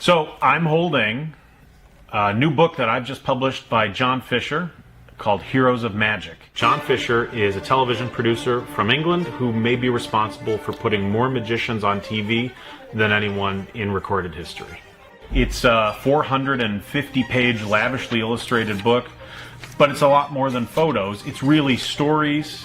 So I'm holding a new book that I've just published by John Fisher called Heroes of Magic. John Fisher is a television producer from England who may be responsible for putting more magicians on TV than anyone in recorded history. It's a 450-page lavishly illustrated book, but it's a lot more than photos. It's really stories,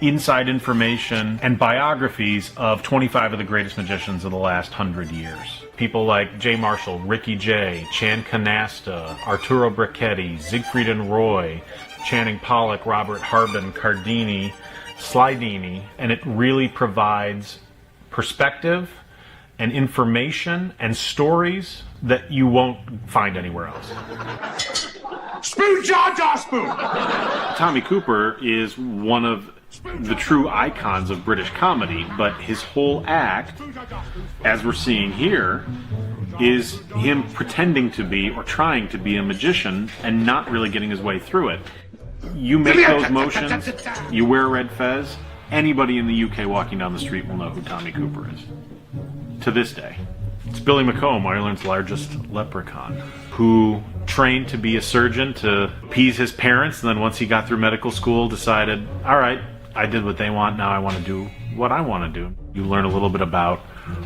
inside information, and biographies of 25 of the greatest magicians of the last 100 years. People like J. Marshall, Ricky Jay, Chan Canasta, Arturo Brichetti, Siegfried and Roy, Channing Pollock, Robert Harbin, Cardini, Slidini, and it really provides perspective and information and stories that you won't find anywhere else. Spoon, Jar Jar Spoon! Tommy Cooper is one of the true icons of British comedy, but his whole act, as we're seeing here, is him pretending to be or trying to be a magician and not really getting his way through it. You make those motions, you wear a red fez, anybody in the UK walking down the street will know who Tommy Cooper is. To this day. It's Billy McComb, Ireland's largest leprechaun, who trained to be a surgeon to appease his parents, and then once he got through medical school decided, all right, I did what they want, now I want to do what I want to do. You learn a little bit about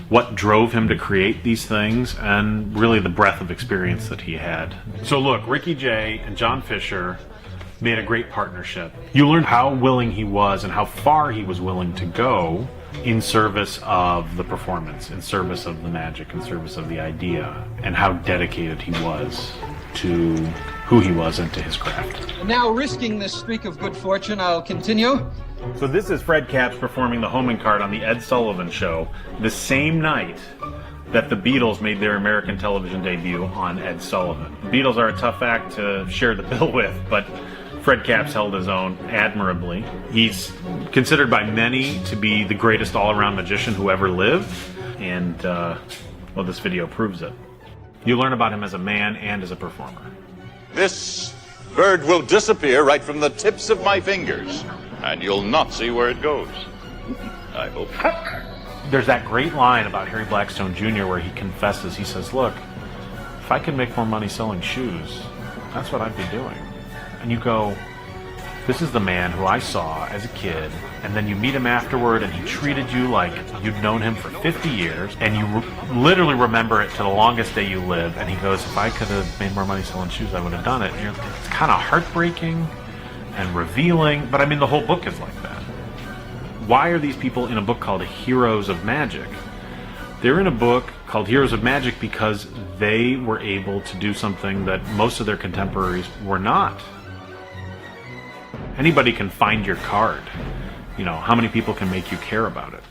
what drove him to create these things and really the breadth of experience that he had. So look, Ricky Jay and John Fisher made a great partnership. You learned how willing he was and how far he was willing to go in service of the performance, in service of the magic, in service of the idea, and how dedicated he was to who he was and to his craft. Now, risking this streak of good fortune, I'll continue. So this is Fred Capps performing the homing card on the Ed Sullivan Show the same night that the Beatles made their American television debut on Ed Sullivan. The Beatles are a tough act to share the bill with, but Fred Capps held his own admirably. He's considered by many to be the greatest all-around magician who ever lived, and well, this video proves it. You learn about him as a man and as a performer. This bird will disappear right from the tips of my fingers, and you'll not see where it goes. I hope. There's that great line about Harry Blackstone Jr. where he confesses, he says, look, if I could make more money selling shoes, that's what I'd be doing. And you go, this is the man who I saw as a kid, and then you meet him afterward and he treated you like you'd known him for 50 years, and you literally remember it to the longest day you live, and he goes, if I could have made more money selling shoes, I would have done it. And it's kind of heartbreaking and revealing, but I mean the whole book is like that. Why are these people in a book called Heroes of Magic? They're in a book called Heroes of Magic because they were able to do something that most of their contemporaries were not. Anybody can find your card. You know, how many people can make you care about it?